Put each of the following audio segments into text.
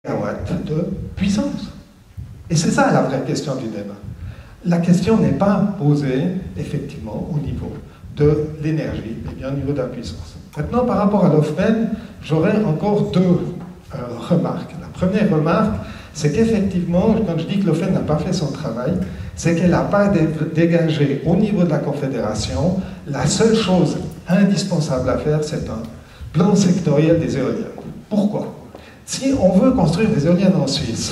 mégawatts de puissance. Et c'est ça la vraie question du débat. La question n'est pas posée, effectivement, au niveau de l'énergie, mais bien au niveau de la puissance. Maintenant, par rapport à l'OFPEN, j'aurais encore deux remarques. La première remarque, c'est qu'effectivement, quand je dis que l'OFPEN n'a pas fait son travail, c'est qu'elle n'a pas dégagé au niveau de la Confédération la seule chose indispensable à faire, c'est un plan sectoriel des éoliennes. Pourquoi? Si on veut construire des éoliennes en Suisse,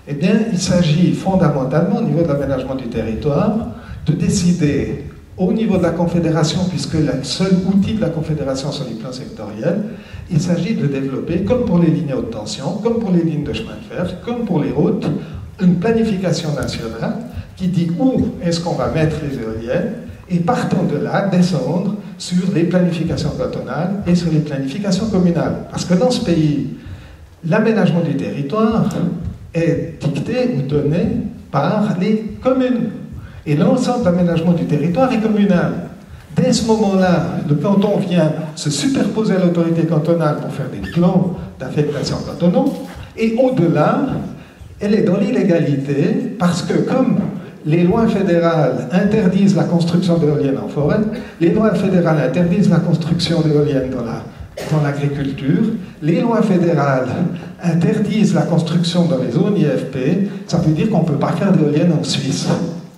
eh bien, il s'agit fondamentalement, au niveau de l'aménagement du territoire, de décider au niveau de la Confédération, puisque le seul outil de la Confédération sont les plans sectoriels, il s'agit de développer, comme pour les lignes à haute tension, comme pour les lignes de chemin de fer, comme pour les routes, une planification nationale qui dit où est-ce qu'on va mettre les éoliennes, et partant de là, descendre sur les planifications cantonales et sur les planifications communales. Parce que dans ce pays, l'aménagement du territoire est dicté ou donné par les communes. Et l'ensemble de l'aménagement du territoire est communal. Dès ce moment-là, le canton vient se superposer à l'autorité cantonale pour faire des plans d'affectation cantonaux. Et au-delà, elle est dans l'illégalité parce que comme les lois fédérales interdisent la construction d'éoliennes en forêt, les lois fédérales interdisent la construction d'éoliennes dans l'agriculture, les lois fédérales interdisent la construction dans les zones IFP, ça veut dire qu'on ne peut pas faire d'éoliennes en Suisse.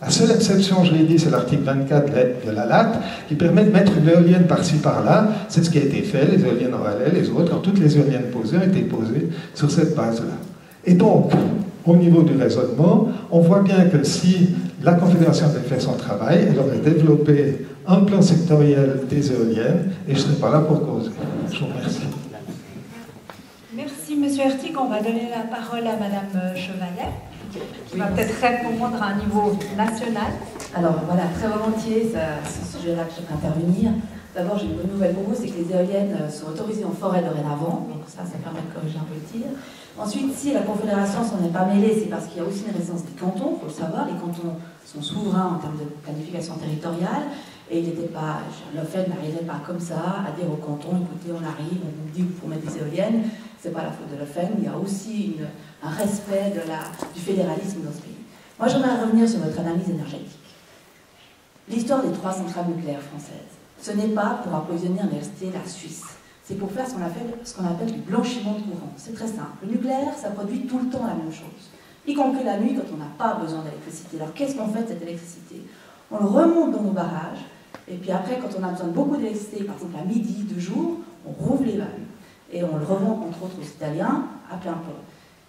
La seule exception, je l'ai dit, c'est l'article 24 de la LAT, qui permet de mettre une éolienne par-ci par-là. C'est ce qui a été fait, les éoliennes en Valais, les autres, quand toutes les éoliennes posées ont été posées sur cette base-là. Et donc, au niveau du raisonnement, on voit bien que si la Confédération avait fait son travail, elle aurait développé un plan sectoriel des éoliennes, et je ne serais pas là pour causer. Je vous remercie. Merci, Monsieur Ertig. On va donner la parole à Madame Chevalet, qui va peut-être répondre à un niveau national. Alors voilà, très volontiers, c'est ce sujet-là que je vais intervenir. D'abord, j'ai une bonne nouvelle pour vous, c'est que les éoliennes sont autorisées en forêt dorénavant, donc ça permet de corriger un peu le tir. Ensuite, si la Confédération s'en est pas mêlée, c'est parce qu'il y a aussi une résidence des cantons, il faut le savoir, les cantons sont souverains en termes de planification territoriale, et il n'était pas, l'OFED n'arrivait pas comme ça à dire aux cantons, écoutez, on arrive, on vous dit qu'il faut mettre des éoliennes, c'est pas la faute de l'OFED, il y a aussi un respect du fédéralisme dans ce pays. Moi, j'aimerais revenir sur votre analyse énergétique. L'histoire des 3 centrales nucléaires françaises, ce n'est pas pour approvisionner en électricité la Suisse. C'est pour faire ce qu'on appelle du blanchiment de courant. C'est très simple. Le nucléaire, ça produit tout le temps la même chose, y compris la nuit quand on n'a pas besoin d'électricité. Alors qu'est-ce qu'on fait de cette électricité? On le remonte dans nos barrages, et puis après, quand on a besoin de beaucoup d'électricité, par exemple à midi, de jour, on rouvre les vannes. Et on le revend entre autres aux Italiens à plein pot.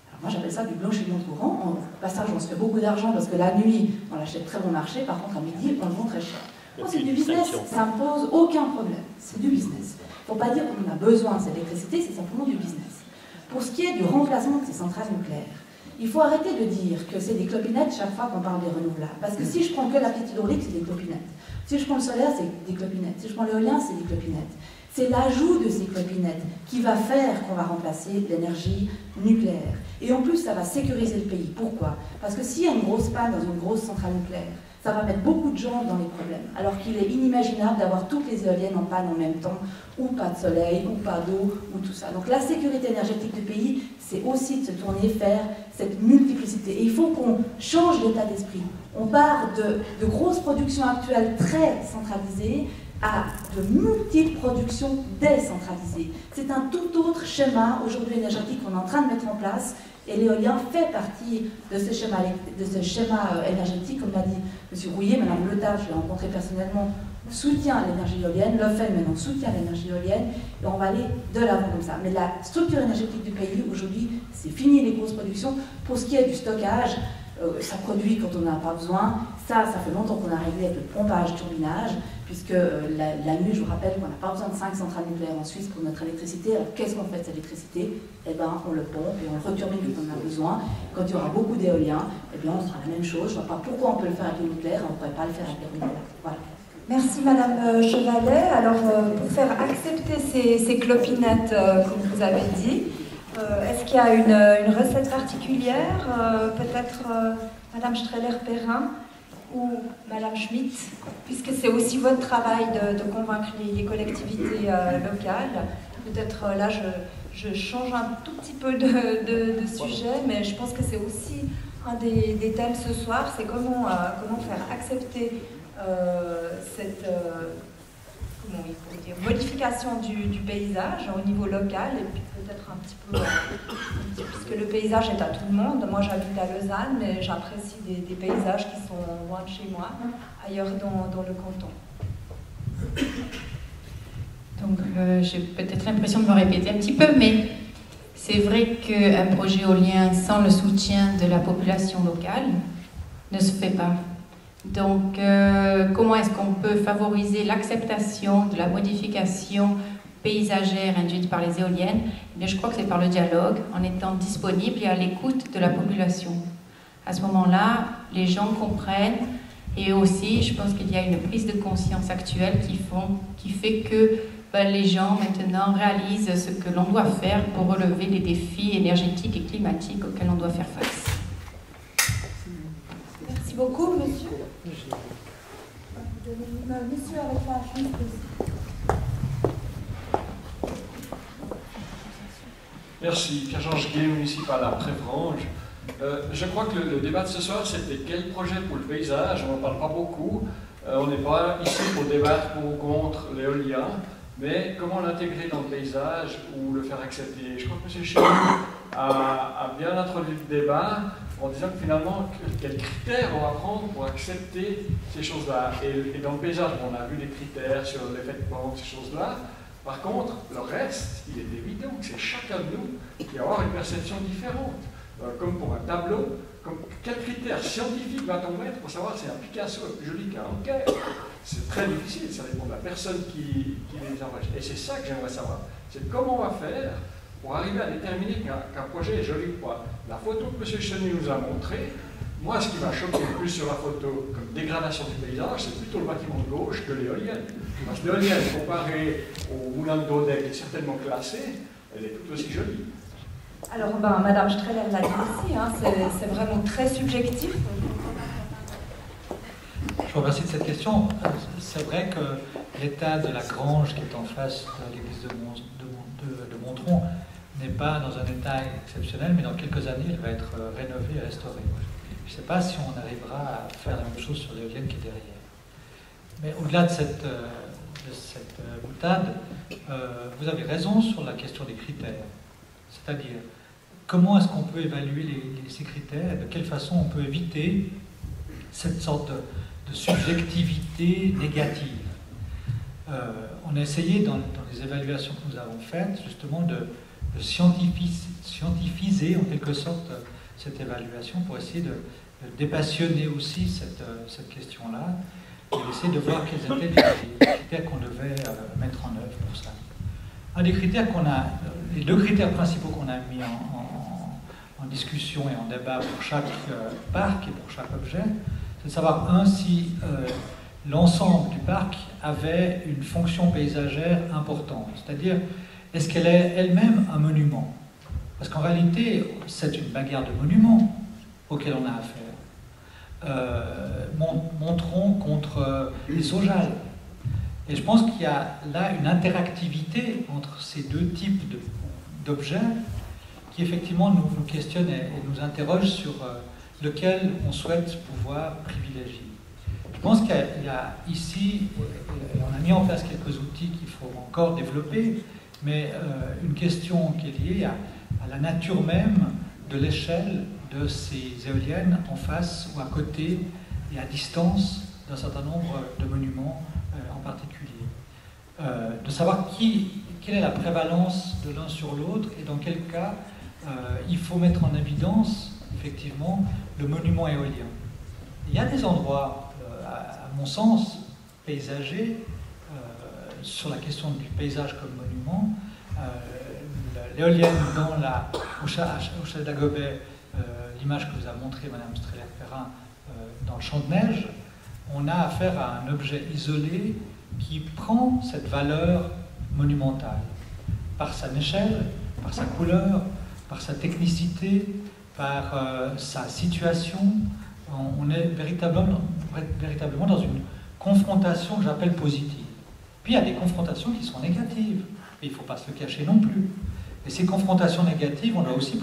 Alors moi j'appelle ça du blanchiment de courant. Au passage, on se fait beaucoup d'argent parce que la nuit, on l'achète très bon marché, par contre à midi, on le vend très cher. Moi, c'est du business, ça ne pose aucun problème. C'est du business. Il ne faut pas dire qu'on a besoin de cette électricité, c'est simplement du business. Pour ce qui est du remplacement de ces centrales nucléaires, il faut arrêter de dire que c'est des clopinettes chaque fois qu'on parle des renouvelables. Parce que si je prends que la petite hydraulique, c'est des clopinettes. Si je prends le solaire, c'est des clopinettes. Si je prends l'éolien, c'est des clopinettes. C'est l'ajout de ces clopinettes qui va faire qu'on va remplacer l'énergie nucléaire. Et en plus, ça va sécuriser le pays. Pourquoi? Parce que s'il y a une grosse panne dans une grosse centrale nucléaire, ça va mettre beaucoup de gens dans les problèmes. Alors qu'il est inimaginable d'avoir toutes les éoliennes en panne en même temps, ou pas de soleil, ou pas d'eau, ou tout ça. Donc la sécurité énergétique du pays, c'est aussi de se tourner vers cette multiplicité. Et il faut qu'on change d'état d'esprit. On part de grosses productions actuelles très centralisées à de multiples productions décentralisées. C'est un tout autre schéma aujourd'hui énergétique qu'on est en train de mettre en place. Et l'éolien fait partie de ce schéma énergétique, comme l'a dit M. Rouillet, Mme Letard, je l'ai rencontré personnellement, soutient l'énergie éolienne, l'OFEM maintenant soutient l'énergie éolienne, et on va aller de l'avant comme ça. Mais la structure énergétique du pays, aujourd'hui, c'est fini les grosses productions. Pour ce qui est du stockage, ça produit quand on n'en a pas besoin. Ça fait longtemps qu'on a réglé avec le pompage, turbinage, puisque la nuit, je vous rappelle qu'on n'a pas besoin de 5 centrales nucléaires en Suisse pour notre électricité. Alors qu'est-ce qu'on fait de cette électricité? Eh bien, on le pompe et on le returbine quand on en a besoin. Quand il y aura beaucoup d'éolien, eh bien, on fera la même chose. Je ne vois pas pourquoi on peut le faire avec le nucléaire et on ne pourrait pas le faire avec les renouvelables. Voilà. Merci Madame Chevalet. Alors, pour faire accepter ces clopinettes, comme vous avez dit, est-ce qu'il y a une recette particulière? Peut-être Madame Streller-Perrin ou Madame Schmitt, puisque c'est aussi votre travail de convaincre les collectivités locales. Peut-être là, je change un tout petit peu de sujet, mais je pense que c'est aussi un des thèmes ce soir, c'est comment faire accepter cette comment il faut dire, modification du paysage au niveau local, et puis peut-être un petit peu, puisque le paysage est à tout le monde. Moi j'habite à Lausanne, mais j'apprécie des paysages qui sont loin de chez moi, ailleurs dans le canton. Donc j'ai peut-être l'impression de me répéter un petit peu, mais c'est vrai qu'un projet éolien sans le soutien de la population locale ne se fait pas. Donc comment est-ce qu'on peut favoriser l'acceptation de la modification paysagère induite par les éoliennes? Eh bien, je crois que c'est par le dialogue, en étant disponible et à l'écoute de la population. À ce moment-là, les gens comprennent, et aussi je pense qu'il y a une prise de conscience actuelle qui fait que les gens maintenant réalisent ce que l'on doit faire pour relever les défis énergétiques et climatiques auxquels on doit faire face. Merci beaucoup, monsieur. Monsieur avec la chemise. Merci. Pierre-Georges Gué, municipal à Prévrange. Je crois que le débat de ce soir, c'était quel projet pour le paysage. On n'en parle pas beaucoup. On n'est pas ici pour débattre pour ou contre l'éolien, mais comment l'intégrer dans le paysage ou le faire accepter. Je crois que M. Chéniou a bien introduit le débat en disant que finalement, quels critères on va prendre pour accepter ces choses-là. Et dans le paysage, on a vu des critères sur l'effet de pente, ces choses-là. Par contre, le reste, il est évident que c'est chacun de nous qui va avoir une perception différente. Comme pour un tableau, quels critères scientifiques va-t-on mettre pour savoir si un Picasso est plus joli qu'un Anker? C'est très difficile, ça dépend de la personne qui les enregistre. Et c'est ça que j'aimerais savoir. C'est comment on va faire pour arriver à déterminer qu'un projet est joli ou pas. La photo que M. Chéniou nous a montrée, moi, ce qui m'a choqué le plus sur la photo comme dégradation du paysage, c'est plutôt le bâtiment de gauche que l'éolienne. Parce que l'éolienne, comparée au moulin de Dodec, qui est certainement classé, elle est tout aussi jolie. Alors, Madame Strel, elle l'a dit aussi, hein, c'est vraiment très subjectif. Je vous remercie de cette question. C'est vrai que l'état de la grange qui est en face de l'église de Montron n'est pas dans un état exceptionnel, mais dans quelques années, il va être rénové et restauré. Je ne sais pas si on arrivera à faire la même chose sur l'éolienne qui est derrière. Mais au-delà de cette boutade, vous avez raison sur la question des critères. C'est-à-dire, comment est-ce qu'on peut évaluer ces critères et de quelle façon on peut éviter cette sorte de subjectivité négative. On a essayé dans les évaluations que nous avons faites justement de scientifiser en quelque sorte cette évaluation pour essayer de dépassionner aussi cette question-là et essayer de voir quels étaient les critères qu'on devait mettre en œuvre pour ça. Un des critères les deux critères principaux qu'on a mis en discussion et en débat pour chaque parc et pour chaque objet, c'est de savoir, si l'ensemble du parc avait une fonction paysagère importante. C'est-à-dire, est-ce qu'elle est elle-même un monument? Parce qu'en réalité, c'est une bagarre de monuments auquel on a affaire. Montron contre les Saujales. Et je pense qu'il y a là une interactivité entre ces deux types d'objets qui effectivement nous questionne et nous interroge sur lequel on souhaite pouvoir privilégier. Je pense qu'il y a ici, on a mis en place quelques outils qu'il faut encore développer, mais une question qui est liée à la nature même de l'échelle de ces éoliennes en face ou à côté et à distance d'un certain nombre de monuments en particulier. De savoir quelle est la prévalence de l'un sur l'autre et dans quel cas il faut mettre en évidence effectivement le monument éolien. Il y a des endroits, à mon sens, paysagers, sur la question du paysage comme monument. L'éolienne au Chalet d'Agobet, l'image que vous a montrée Mme Streller-Perrin dans le champ de neige, on a affaire à un objet isolé qui prend cette valeur monumentale par sa échelle, par sa couleur, par sa technicité, par sa situation. On est véritablement dans une confrontation que j'appelle positive. Puis il y a des confrontations qui sont négatives, et il ne faut pas se le cacher non plus. Et ces confrontations négatives, on doit aussi